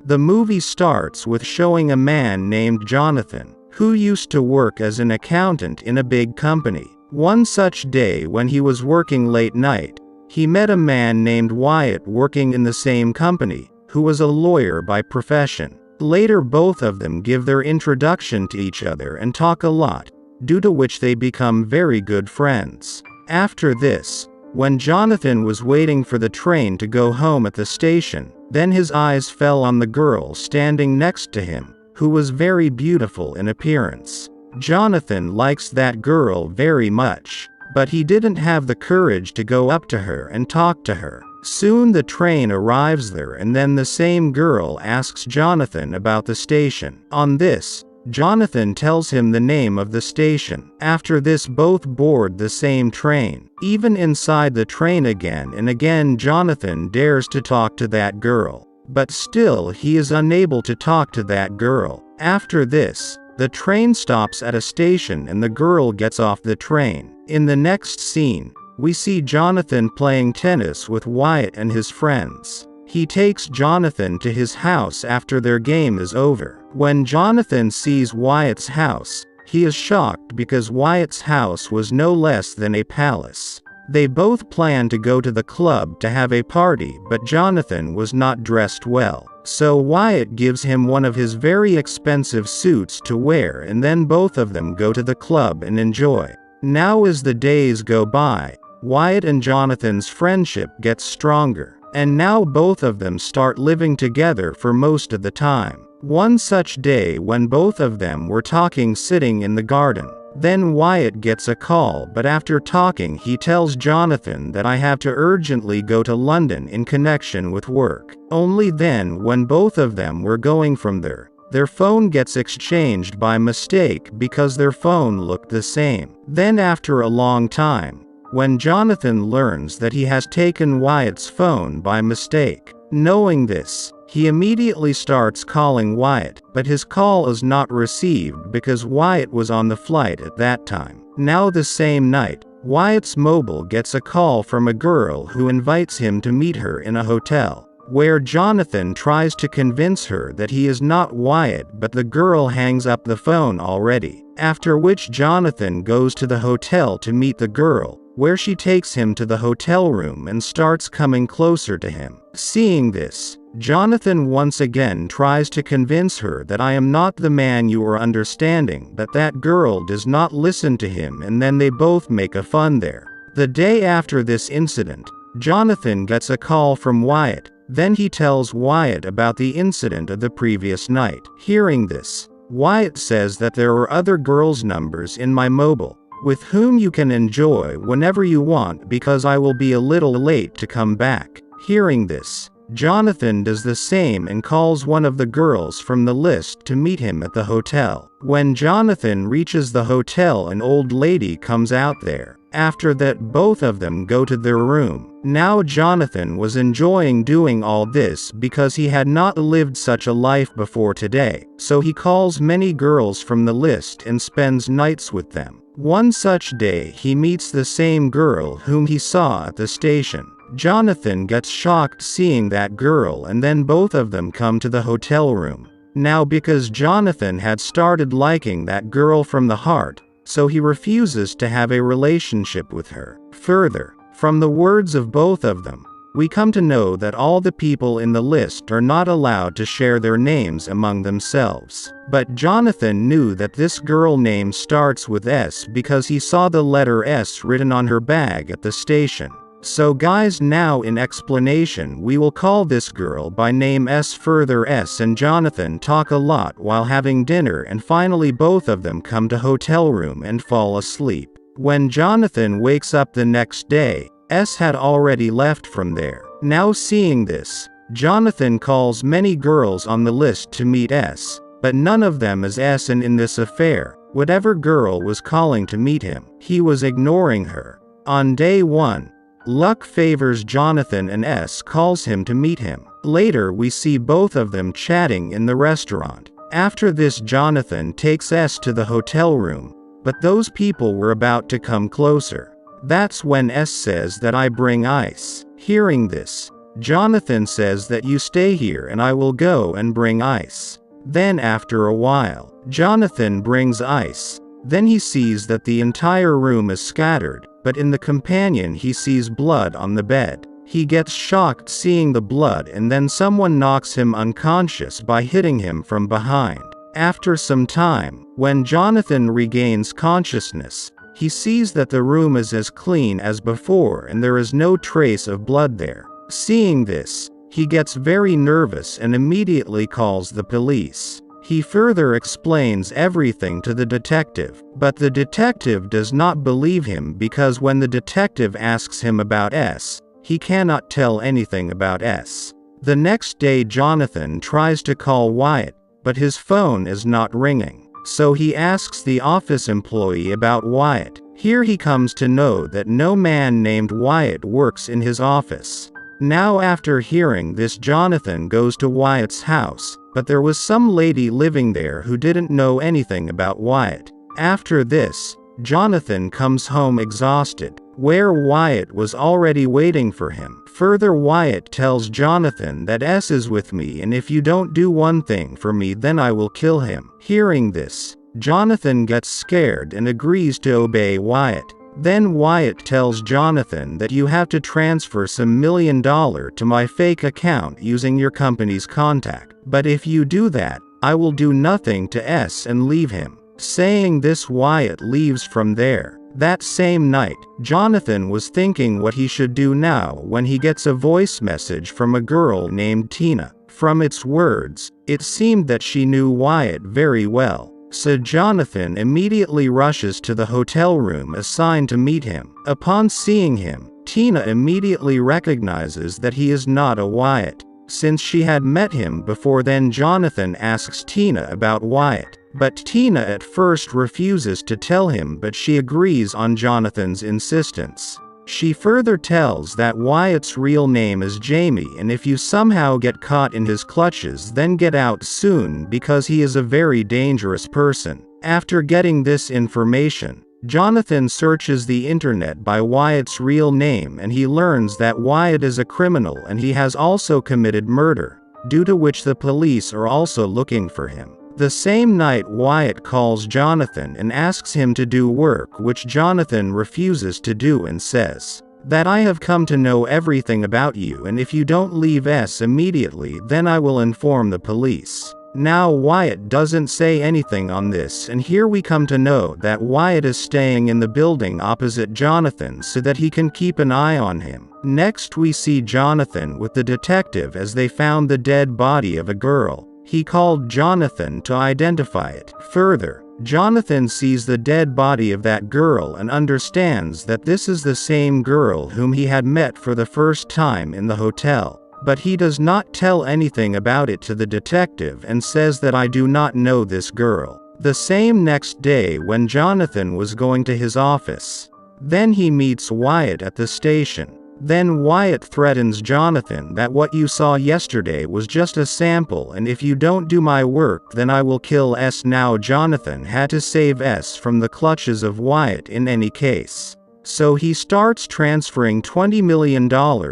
The movie starts with showing a man named Jonathan, who used to work as an accountant in a big company. One such day when he was working late night, he met a man named Wyatt working in the same company, who was a lawyer by profession. Later both of them give their introduction to each other and talk a lot, due to which they become very good friends. After this, when Jonathan was waiting for the train to go home at the station, then his eyes fell on the girl standing next to him, who was very beautiful in appearance. Jonathan likes that girl very much, but he didn't have the courage to go up to her and talk to her. Soon the train arrives there and then the same girl asks Jonathan about the station. On this, Jonathan tells him the name of the station. After this both board the same train. Even inside the train again and again Jonathan dares to talk to that girl, but still he is unable to talk to that girl. After this, the train stops at a station and the girl gets off the train. In the next scene, we see Jonathan playing tennis with Wyatt and his friends. He takes Jonathan to his house after their game is over. When Jonathan sees Wyatt's house, he is shocked because Wyatt's house was no less than a palace. They both plan to go to the club to have a party, but Jonathan was not dressed well. So Wyatt gives him one of his very expensive suits to wear and then both of them go to the club and enjoy. Now as the days go by, Wyatt and Jonathan's friendship gets stronger, and now both of them start living together for most of the time. One such day when both of them were talking sitting in the garden, then Wyatt gets a call, but after talking he tells Jonathan that I have to urgently go to London in connection with work. Only then when both of them were going from there, their phone gets exchanged by mistake because their phone looked the same. Then after a long time, when Jonathan learns that he has taken Wyatt's phone by mistake, knowing this, he immediately starts calling Wyatt, but his call is not received because Wyatt was on the flight at that time. Now the same night, Wyatt's mobile gets a call from a girl who invites him to meet her in a hotel, where Jonathan tries to convince her that he is not Wyatt, but the girl hangs up the phone already. After which Jonathan goes to the hotel to meet the girl, where she takes him to the hotel room and starts coming closer to him. Seeing this, Jonathan once again tries to convince her that I am not the man you are understanding, but that girl does not listen to him, and then they both make a fun there. The day after this incident, Jonathan gets a call from Wyatt. Then he tells Wyatt about the incident of the previous night. Hearing this, Wyatt says that there are other girls' numbers in my mobile, with whom you can enjoy whenever you want because I will be a little late to come back. Hearing this, Jonathan does the same and calls one of the girls from the list to meet him at the hotel. When Jonathan reaches the hotel, an old lady comes out there. After that, both of them go to their room. Now Jonathan was enjoying doing all this because he had not lived such a life before today, so he calls many girls from the list and spends nights with them. One such day he meets the same girl whom he saw at the station. Jonathan gets shocked seeing that girl, and then both of them come to the hotel room. Now because Jonathan had started liking that girl from the heart, so he refuses to have a relationship with her. Further, from the words of both of them, we come to know that all the people in the list are not allowed to share their names among themselves. But Jonathan knew that this girl name starts with S because he saw the letter S written on her bag at the station. So guys, now in explanation we will call this girl by name S. Further, S and Jonathan talk a lot while having dinner, and finally both of them come to hotel room and fall asleep. When Jonathan wakes up the next day, S had already left from there. Now seeing this, Jonathan calls many girls on the list to meet S, but none of them is S, and in this affair, whatever girl was calling to meet him, he was ignoring her. On day 1, luck favors Jonathan and S calls him to meet him. Later we see both of them chatting in the restaurant. After this, Jonathan takes S to the hotel room, but those people were about to come closer. That's when S says that I bring ice. Hearing this, Jonathan says that you stay here and I will go and bring ice. Then after a while, Jonathan brings ice. Then he sees that the entire room is scattered, but in the companion he sees blood on the bed. He gets shocked seeing the blood and then someone knocks him unconscious by hitting him from behind. After some time, when Jonathan regains consciousness, he sees that the room is as clean as before and there is no trace of blood there. Seeing this, he gets very nervous and immediately calls the police. He further explains everything to the detective, but the detective does not believe him because when the detective asks him about S, he cannot tell anything about S. The next day Jonathan tries to call Wyatt, but his phone is not ringing. So he asks the office employee about Wyatt. Here he comes to know that no man named Wyatt works in his office. Now after hearing this, Jonathan goes to Wyatt's house, but there was some lady living there who didn't know anything about Wyatt. After this, Jonathan comes home exhausted, where Wyatt was already waiting for him. Further, Wyatt tells Jonathan that S is with me and if you don't do one thing for me then I will kill him. Hearing this, Jonathan gets scared and agrees to obey Wyatt. Then Wyatt tells Jonathan that you have to transfer some $1 million to my fake account using your company's contact. But if you do that, I will do nothing to S and leave him. Saying this, Wyatt leaves from there. That same night, Jonathan was thinking what he should do now when he gets a voice message from a girl named Tina. From its words, it seemed that she knew Wyatt very well. So Jonathan immediately rushes to the hotel room assigned to meet him. Upon seeing him, Tina immediately recognizes that he is not a Wyatt. Since she had met him before then, Jonathan asks Tina about Wyatt. But Tina at first refuses to tell him, but she agrees on Jonathan's insistence. She further tells that Wyatt's real name is Jamie and if you somehow get caught in his clutches then get out soon because he is a very dangerous person. After getting this information, Jonathan searches the internet by Wyatt's real name and he learns that Wyatt is a criminal and he has also committed murder, due to which the police are also looking for him. The same night Wyatt calls Jonathan and asks him to do work which Jonathan refuses to do and says that I have come to know everything about you and if you don't leave S immediately then I will inform the police. Now Wyatt doesn't say anything on this and here we come to know that Wyatt is staying in the building opposite Jonathan so that he can keep an eye on him. Next we see Jonathan with the detective as they found the dead body of a girl. He called Jonathan to identify it. Further, Jonathan sees the dead body of that girl and understands that this is the same girl whom he had met for the first time in the hotel. But he does not tell anything about it to the detective and says that I do not know this girl. The same next day when Jonathan was going to his office, then he meets Wyatt at the station. Then Wyatt threatens Jonathan that what you saw yesterday was just a sample and if you don't do my work then I will kill S. Now Jonathan had to save S from the clutches of Wyatt in any case. So he starts transferring $20 million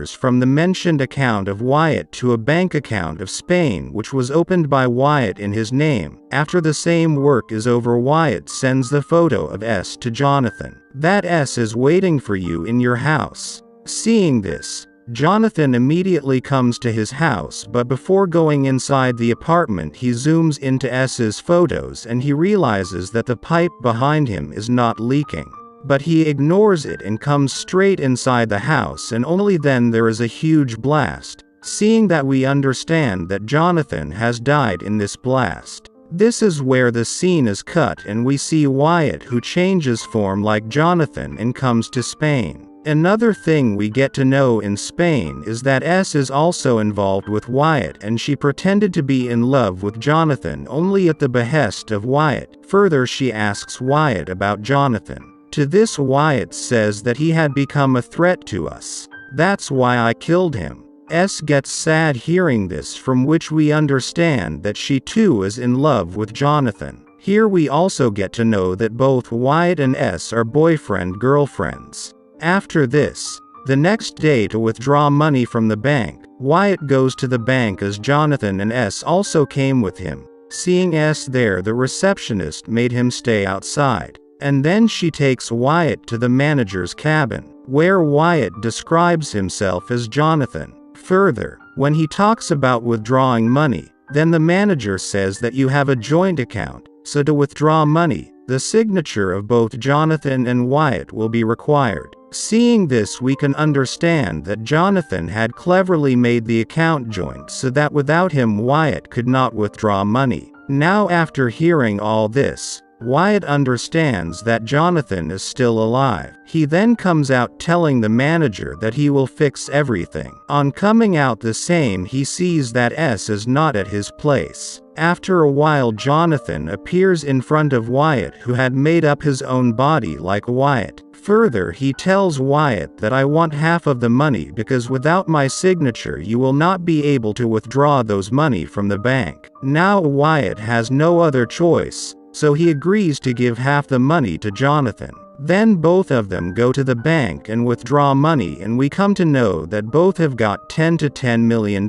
from the mentioned account of Wyatt to a bank account of Spain which was opened by Wyatt in his name. After the same work is over, Wyatt sends the photo of S to Jonathan. That S is waiting for you in your house. Seeing this, Jonathan immediately comes to his house, but before going inside the apartment he zooms into S's photos and he realizes that the pipe behind him is not leaking. But he ignores it and comes straight inside the house and only then there is a huge blast. Seeing that, we understand that Jonathan has died in this blast. This is where the scene is cut and we see Wyatt who changes form like Jonathan and comes to Spain. Another thing we get to know in Spain is that S is also involved with Wyatt and she pretended to be in love with Jonathan only at the behest of Wyatt. Further, she asks Wyatt about Jonathan. To this, Wyatt says that he had become a threat to us. That's why I killed him. S gets sad hearing this, from which we understand that she too is in love with Jonathan. Here we also get to know that both Wyatt and S are boyfriend-girlfriends. After this, the next day to withdraw money from the bank, Wyatt goes to the bank as Jonathan and S also came with him. Seeing S there, the receptionist made him stay outside. And then she takes Wyatt to the manager's cabin, where Wyatt describes himself as Jonathan. Further, when he talks about withdrawing money, then the manager says that you have a joint account, so to withdraw money, the signature of both Jonathan and Wyatt will be required. Seeing this, we can understand that Jonathan had cleverly made the account joint so that without him Wyatt could not withdraw money. Now, after hearing all this, Wyatt understands that Jonathan is still alive. He then comes out telling the manager that he will fix everything. On coming out the same, he sees that S is not at his place. After a while, Jonathan appears in front of Wyatt, who had made up his own body like Wyatt. Further, he tells Wyatt that I want half of the money because without my signature you will not be able to withdraw those money from the bank. Now Wyatt has no other choice, so he agrees to give half the money to Jonathan. Then both of them go to the bank and withdraw money, and we come to know that both have got $10 million.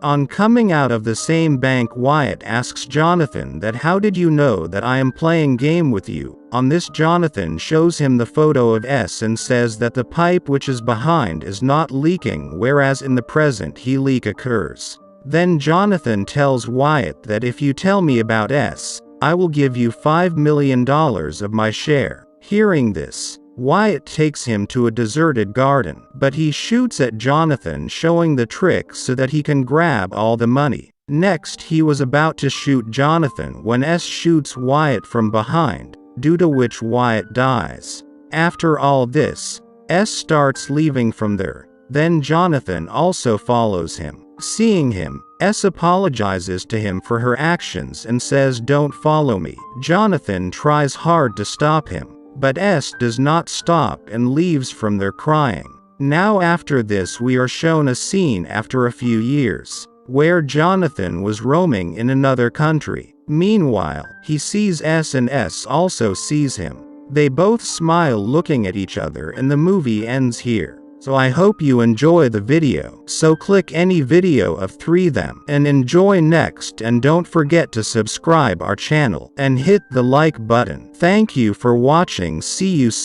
On coming out of the same bank, Wyatt asks Jonathan that how did you know that I am playing game with you? On this, Jonathan shows him the photo of S and says that the pipe which is behind is not leaking, whereas in the present leak occurs. Then Jonathan tells Wyatt that if you tell me about S, I will give you $5 million of my share. Hearing this, Wyatt takes him to a deserted garden, but he shoots at Jonathan, showing the trick so that he can grab all the money. Next, he was about to shoot Jonathan when S shoots Wyatt from behind, due to which Wyatt dies. After all this, S starts leaving from there. Then Jonathan also follows him. Seeing him, S apologizes to him for her actions and says, "Don't follow me." Jonathan tries hard to stop him, but S does not stop and leaves from there crying. Now after this, we are shown a scene after a few years, where Jonathan was roaming in another country. Meanwhile, he sees S and S also sees him. They both smile looking at each other, and the movie ends here. So I hope you enjoy the video. So click any video of 3 them and enjoy next, and don't forget to subscribe our channel and hit the like button. Thank you for watching. See you soon.